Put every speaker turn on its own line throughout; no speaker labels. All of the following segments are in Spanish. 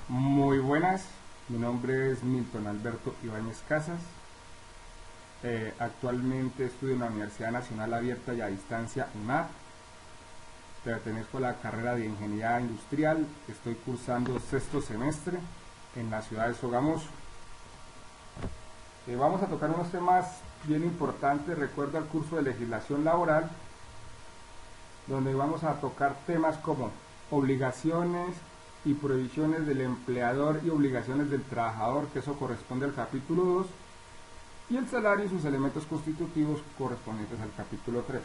Muy buenas, mi nombre es Milton Alberto Ibáñez Casas. Actualmente estudio en la Universidad Nacional Abierta y a Distancia UNAD. Pertenezco a la carrera de Ingeniería Industrial. Estoy cursando sexto semestre en la ciudad de Sogamoso. Vamos a tocar unos temas bien importantes. Recuerdo el curso de legislación laboral, donde vamos a tocar temas como obligaciones y prohibiciones del empleador y obligaciones del trabajador, que eso corresponde al capítulo 2, y el salario y sus elementos constitutivos correspondientes al capítulo 3.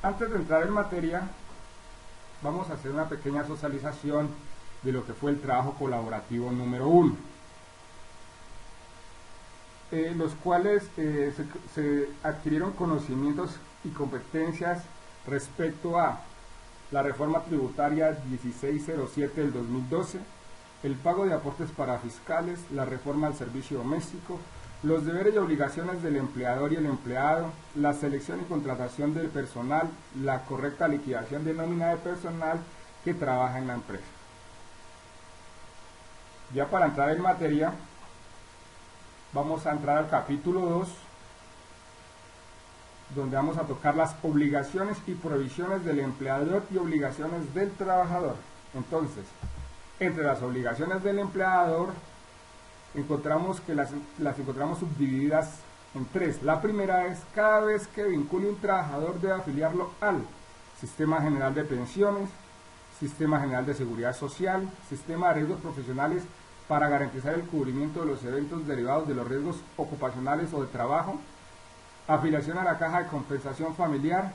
Antes de entrar en materia, vamos a hacer una pequeña socialización de lo que fue el trabajo colaborativo número 1, los cuales se adquirieron conocimientos y competencias respecto a la reforma tributaria 1607 del 2012, el pago de aportes para fiscales, la reforma al servicio doméstico, los deberes y obligaciones del empleador y el empleado, la selección y contratación del personal, la correcta liquidación de nómina de personal que trabaja en la empresa. Ya para entrar en materia, vamos a entrar al capítulo 2, donde vamos a tocar las obligaciones y prohibiciones del empleador y obligaciones del trabajador. Entonces, entre las obligaciones del empleador, encontramos que las encontramos subdivididas en 3. La primera es: cada vez que vincule un trabajador debe afiliarlo al Sistema General de Pensiones, Sistema General de Seguridad Social, Sistema de Riesgos Profesionales para garantizar el cubrimiento de los eventos derivados de los riesgos ocupacionales o de trabajo, afiliación a la Caja de Compensación Familiar,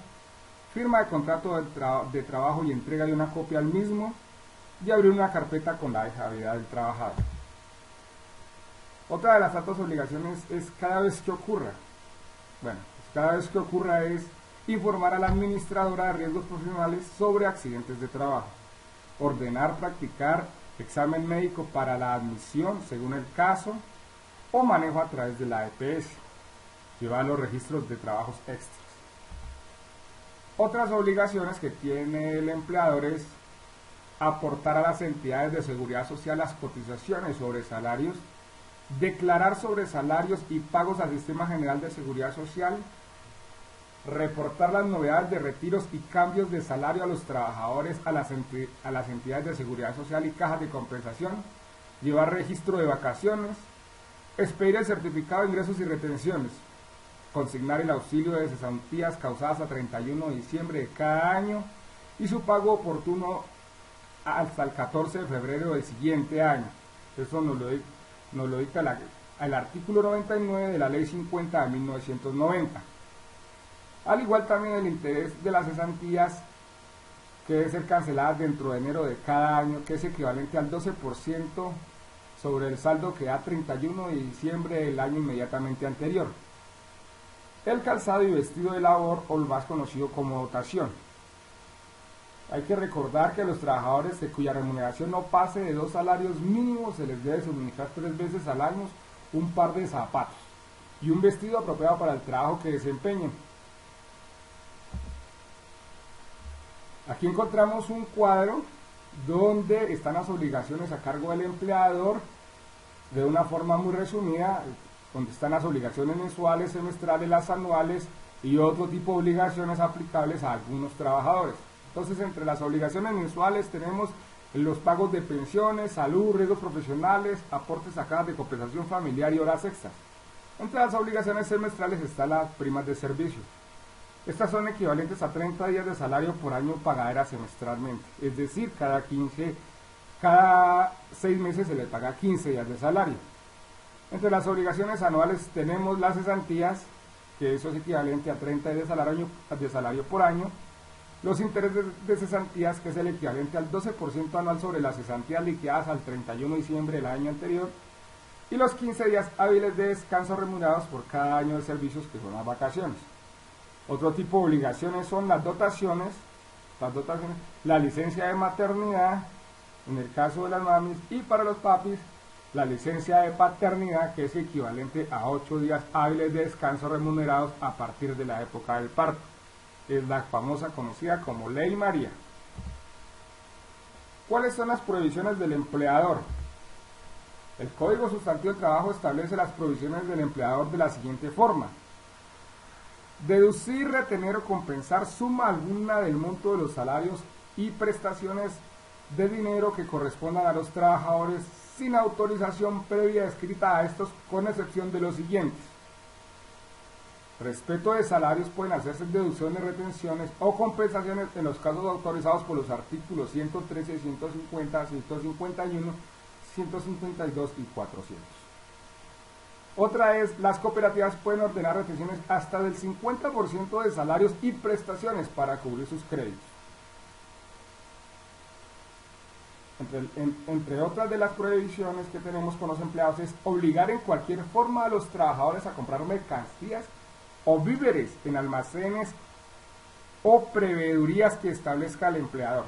firma de contrato de trabajo y entrega de una copia al mismo, y abrir una carpeta con la dejabilidad del trabajador. Otra de las altas obligaciones es cada vez que ocurra. Bueno, pues cada vez que ocurra es informar a la administradora de riesgos profesionales sobre accidentes de trabajo, ordenar practicar examen médico para la admisión según el caso o manejo a través de la EPS, llevar los registros de trabajos extras. Otras obligaciones que tiene el empleador es aportar a las entidades de seguridad social las cotizaciones sobre salarios, declarar sobre salarios y pagos al Sistema General de Seguridad Social, reportar las novedades de retiros y cambios de salario a los trabajadores a las entidades de seguridad social y cajas de compensación, llevar registro de vacaciones, expedir el certificado de ingresos y retenciones, consignar el auxilio de cesantías causadas a 31 de diciembre de cada año y su pago oportuno hasta el 14 de febrero del siguiente año. Eso nos lo dicta el artículo 99 de la Ley 50 de 1990. Al igual también el interés de las cesantías, que debe ser canceladas dentro de enero de cada año, que es equivalente al 12% sobre el saldo que da 31 de diciembre del año inmediatamente anterior. El calzado y vestido de labor, o lo más conocido como dotación. Hay que recordar que a los trabajadores de cuya remuneración no pase de 2 salarios mínimos se les debe suministrar 3 veces al año un par de zapatos y un vestido apropiado para el trabajo que desempeñen. Aquí encontramos un cuadro donde están las obligaciones a cargo del empleador de una forma muy resumida, donde están las obligaciones mensuales, semestrales, las anuales y otro tipo de obligaciones aplicables a algunos trabajadores. Entonces, entre las obligaciones mensuales tenemos los pagos de pensiones, salud, riesgos profesionales, aportes a cajas de compensación familiar y horas extras. Entre las obligaciones semestrales están las primas de servicio. Estas son equivalentes a 30 días de salario por año pagadera semestralmente, es decir, cada 6 meses se le paga 15 días de salario. Entre las obligaciones anuales tenemos las cesantías, que eso es equivalente a 30 días de salario por año, los intereses de cesantías, que es el equivalente al 12% anual sobre las cesantías liquidadas al 31 de diciembre del año anterior, y los 15 días hábiles de descanso remunerados por cada año de servicios, que son las vacaciones. Otro tipo de obligaciones son las dotaciones, la licencia de maternidad, en el caso de las mamis, y para los papis, la licencia de paternidad, que es equivalente a 8 días hábiles de descanso remunerados a partir de la época del parto. Es la famosa conocida como Ley María. ¿Cuáles son las prohibiciones del empleador? El Código Sustantivo del Trabajo establece las prohibiciones del empleador de la siguiente forma: deducir, retener o compensar suma alguna del monto de los salarios y prestaciones de dinero que correspondan a los trabajadores sin autorización previa escrita a estos, con excepción de los siguientes. Respecto de salarios, pueden hacerse deducciones, retenciones o compensaciones en los casos autorizados por los artículos 113, 150, 151, 152 y 400. Otra es, las cooperativas pueden ordenar retenciones hasta del 50% de salarios y prestaciones para cubrir sus créditos. Entre otras de las prohibiciones que tenemos con los empleados es obligar en cualquier forma a los trabajadores a comprar mercancías o víveres en almacenes o proveedurías que establezca el empleador.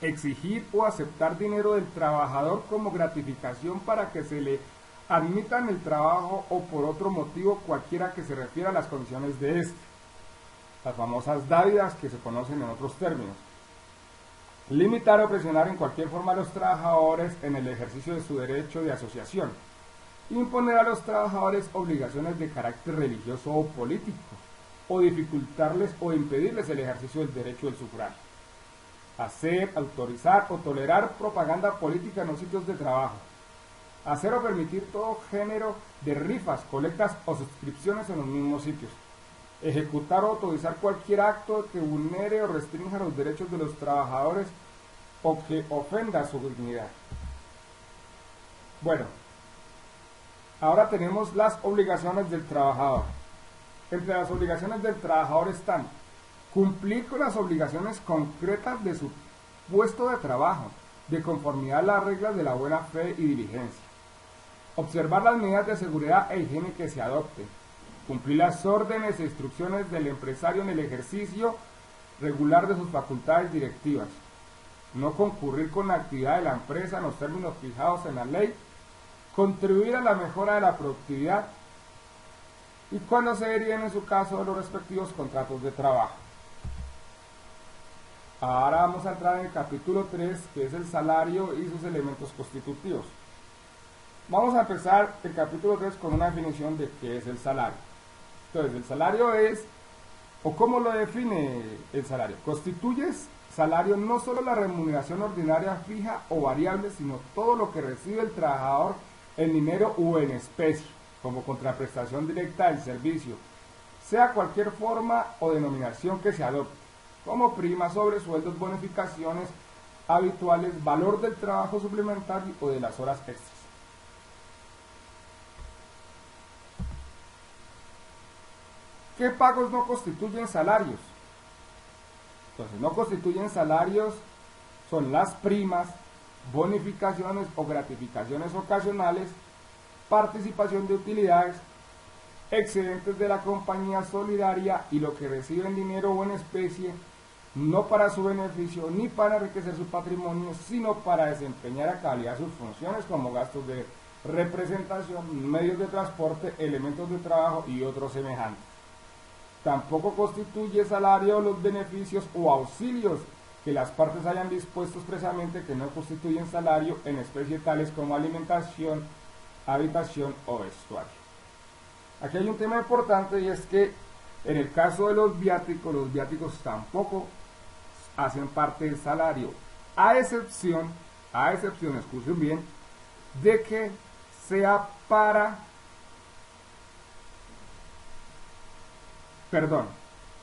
Exigir o aceptar dinero del trabajador como gratificación para que se le admita en el trabajo o por otro motivo cualquiera que se refiera a las condiciones de este. Las famosas dádivas que se conocen en otros términos. Limitar o presionar en cualquier forma a los trabajadores en el ejercicio de su derecho de asociación. Imponer a los trabajadores obligaciones de carácter religioso o político, o dificultarles o impedirles el ejercicio del derecho del sufragio. Hacer, autorizar o tolerar propaganda política en los sitios de trabajo. Hacer o permitir todo género de rifas, colectas o suscripciones en los mismos sitios. Ejecutar o autorizar cualquier acto que vulnere o restrinja los derechos de los trabajadores o que ofenda su dignidad. Bueno, ahora tenemos las obligaciones del trabajador. Entre las obligaciones del trabajador están cumplir con las obligaciones concretas de su puesto de trabajo, de conformidad a las reglas de la buena fe y diligencia. Observar las medidas de seguridad e higiene que se adopten. Cumplir las órdenes e instrucciones del empresario en el ejercicio regular de sus facultades directivas. No concurrir con la actividad de la empresa en los términos fijados en la ley. Contribuir a la mejora de la productividad. Y cuando se deriven en su caso de los respectivos contratos de trabajo. Ahora vamos a entrar en el capítulo 3, que es el salario y sus elementos constitutivos. Vamos a empezar el capítulo 3 con una definición de qué es el salario. Entonces, el salario es, o cómo lo define el salario. Constituye salario no solo la remuneración ordinaria fija o variable, sino todo lo que recibe el trabajador en dinero o en especie, como contraprestación directa del servicio, sea cualquier forma o denominación que se adopte, como prima, sobresueldos, bonificaciones habituales, valor del trabajo suplementario o de las horas extras. ¿Qué pagos no constituyen salarios? Entonces, no constituyen salarios son las primas, bonificaciones o gratificaciones ocasionales, participación de utilidades, excedentes de la compañía solidaria y lo que recibe en dinero o en especie, no para su beneficio ni para enriquecer su patrimonio, sino para desempeñar a cabalidad sus funciones como gastos de representación, medios de transporte, elementos de trabajo y otros semejantes. Tampoco constituye salario los beneficios o auxilios que las partes hayan dispuesto expresamente que no constituyen salario en especie, tales como alimentación, habitación o vestuario. Aquí hay un tema importante, y es que en el caso de los viáticos tampoco hacen parte del salario, a excepción, escuchen bien, de que sea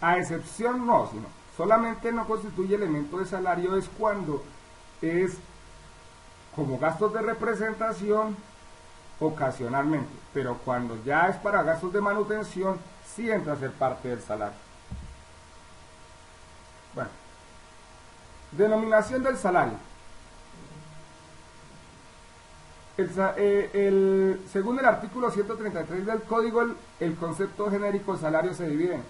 a excepción no, sino solamente no constituye elemento de salario es cuando es como gastos de representación ocasionalmente, pero cuando ya es para gastos de manutención, sí entra a ser parte del salario. Bueno, denominación del salario. Según el artículo 133 del Código, el concepto genérico de salario se divide en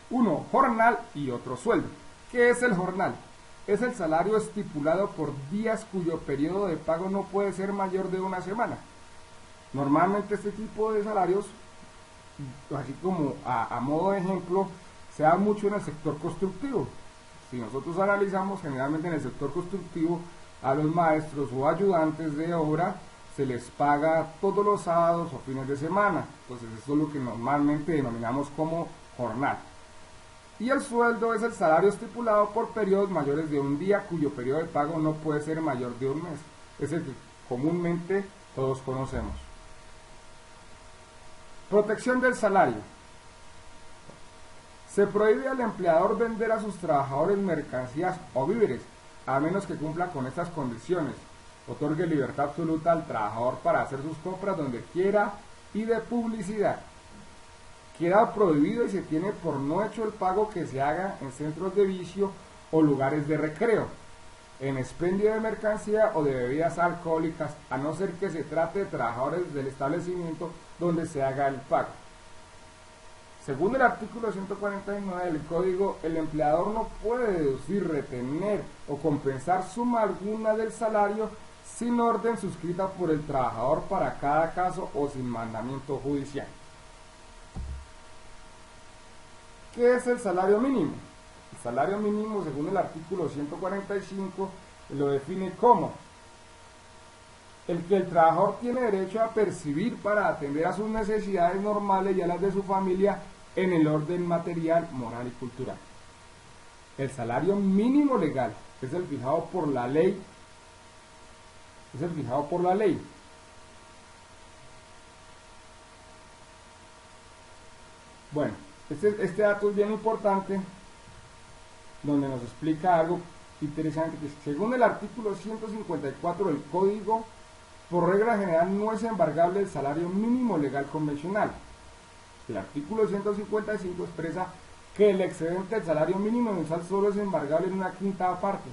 uno, jornal y otro, sueldo. ¿Qué es el jornal? Es el salario estipulado por días cuyo periodo de pago no puede ser mayor de una semana. Normalmente este tipo de salarios, así como a modo de ejemplo, se da mucho en el sector constructivo. Si nosotros analizamos, generalmente en el sector constructivo, a los maestros o ayudantes de obra se les paga todos los sábados o fines de semana. Entonces eso es lo que normalmente denominamos como jornal. Y el sueldo es el salario estipulado por periodos mayores de un día, cuyo periodo de pago no puede ser mayor de un mes. Es el que comúnmente todos conocemos. Protección del salario. Se prohíbe al empleador vender a sus trabajadores mercancías o víveres, a menos que cumpla con estas condiciones. Otorgue libertad absoluta al trabajador para hacer sus compras donde quiera y de publicidad. Queda prohibido y se tiene por no hecho el pago que se haga en centros de vicio o lugares de recreo, en expendio de mercancía o de bebidas alcohólicas, a no ser que se trate de trabajadores del establecimiento donde se haga el pago. Según el artículo 149 del Código, el empleador no puede deducir, retener o compensar suma alguna del salario sin orden suscrita por el trabajador para cada caso o sin mandamiento judicial. ¿Qué es el salario mínimo? El salario mínimo, según el artículo 145, lo define como el que el trabajador tiene derecho a percibir para atender a sus necesidades normales y a las de su familia en el orden material, moral y cultural. El salario mínimo legal es el fijado por la ley. Bueno, este dato es bien importante, donde nos explica algo interesante, que según el artículo 154 del Código, por regla general no es embargable el salario mínimo legal convencional. El artículo 155 expresa que el excedente del salario mínimo mensual solo es embargable en una quinta parte.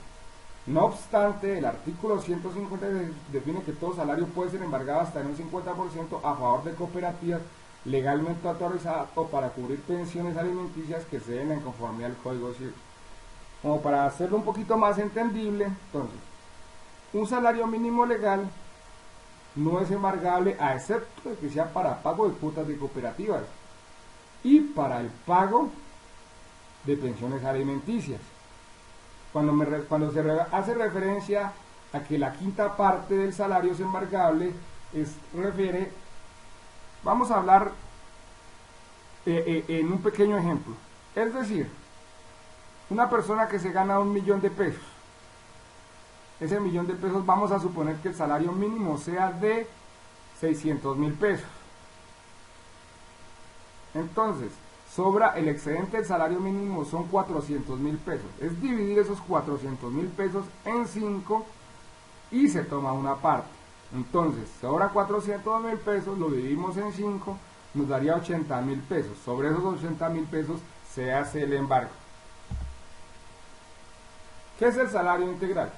No obstante, el artículo 150 define que todo salario puede ser embargado hasta en un 50% a favor de cooperativas legalmente autorizadas o para cubrir pensiones alimenticias que se den en conformidad al Código Civil. Como para hacerlo un poquito más entendible, entonces, un salario mínimo legal no es embargable a excepto de que sea para pago de cuotas de cooperativas y para el pago de pensiones alimenticias. Cuando se hace referencia a que la quinta parte del salario es embargable, vamos a hablar en un pequeño ejemplo. Es decir, una persona que se gana 1.000.000 de pesos, ese 1.000.000 de pesos vamos a suponer que el salario mínimo sea de 600.000 pesos. Entonces, sobra el excedente del salario mínimo, son 400.000 pesos. Es dividir esos 400.000 pesos en 5 y se toma una parte. Entonces, sobra 400.000 pesos, lo dividimos en 5, nos daría 80.000 pesos. Sobre esos 80.000 pesos se hace el embargo. ¿Qué es el salario integral?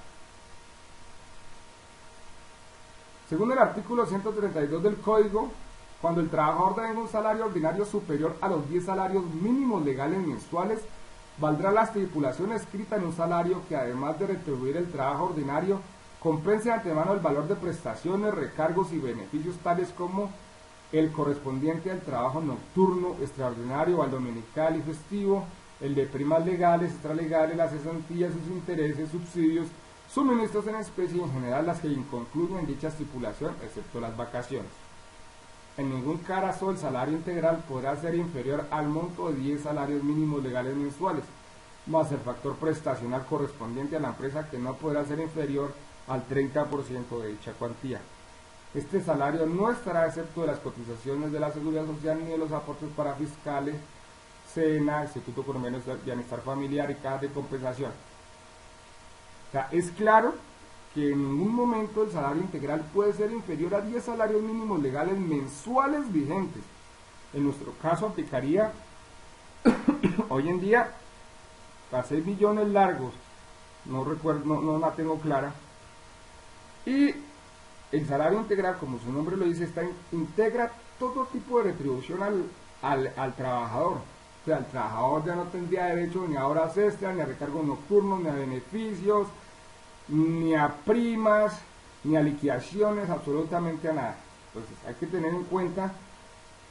Según el artículo 132 del Código, cuando el trabajador tenga un salario ordinario superior a los 10 salarios mínimos legales mensuales, valdrá la estipulación escrita en un salario que, además de retribuir el trabajo ordinario, compense de antemano el valor de prestaciones, recargos y beneficios tales como el correspondiente al trabajo nocturno, extraordinario, al dominical y festivo, el de primas legales, extralegales, las cesantías, sus intereses, subsidios, suministros en especie y en general las que incluyen dicha estipulación, excepto las vacaciones. En ningún caso el salario integral podrá ser inferior al monto de 10 salarios mínimos legales mensuales, más el factor prestacional correspondiente a la empresa, que no podrá ser inferior al 30% de dicha cuantía. Este salario no estará excepto de las cotizaciones de la Seguridad Social ni de los aportes para fiscales, SENA, Instituto Colombiano de Bienestar Familiar y cajas de compensación. O sea, es claro que en ningún momento el salario integral puede ser inferior a 10 salarios mínimos legales mensuales vigentes. En nuestro caso aplicaría hoy en día a 6 millones largos, no recuerdo, no la tengo clara. Y el salario integral, como su nombre lo dice, integra todo tipo de retribución al trabajador. O sea, el trabajador ya no tendría derecho ni a horas extras, ni a recargos nocturnos, ni a beneficios, ni a primas, ni a liquidaciones, absolutamente a nada. Entonces hay que tener en cuenta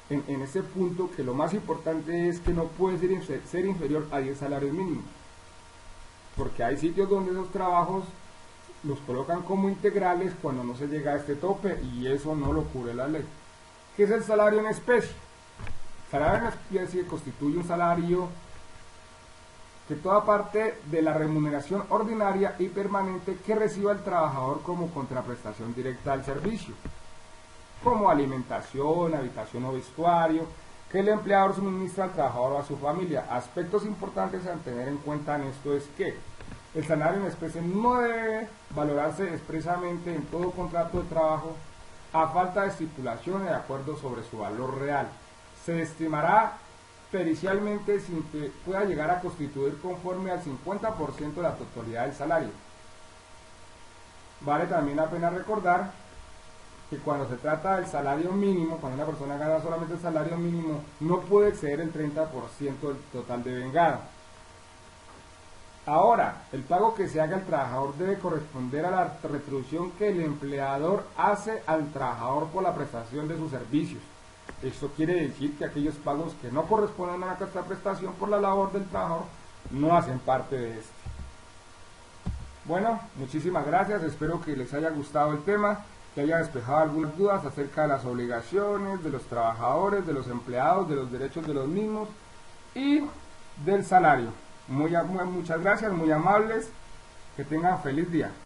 en ese punto que lo más importante es que no puede ser inferior a 10 salarios mínimos. porque hay sitios donde esos trabajos los colocan como integrales cuando no se llega a este tope y eso no lo cubre la ley. ¿Qué es el salario en especie? El salario en especie constituye un salario que toda parte de la remuneración ordinaria y permanente que reciba el trabajador como contraprestación directa al servicio, como alimentación, habitación o vestuario, que el empleador suministra al trabajador o a su familia. Aspectos importantes a tener en cuenta en esto es que el salario en especie no debe valorarse expresamente en todo contrato de trabajo a falta de estipulación de acuerdo sobre su valor real. Se estimará pericialmente sin que pueda llegar a constituir conforme al 50% de la totalidad del salario. Vale también la pena recordar que cuando se trata del salario mínimo, cuando una persona gana solamente el salario mínimo, no puede exceder el 30% del total de vengado. Ahora, el pago que se haga al trabajador debe corresponder a la retribución que el empleador hace al trabajador por la prestación de sus servicios. Esto quiere decir que aquellos pagos que no corresponden a esta prestación por la labor del trabajador no hacen parte de este. Bueno, muchísimas gracias, espero que les haya gustado el tema, que haya despejado algunas dudas acerca de las obligaciones de los trabajadores, de los empleados, de los derechos de los mismos y del salario. Muchas gracias, muy amables, que tengan feliz día.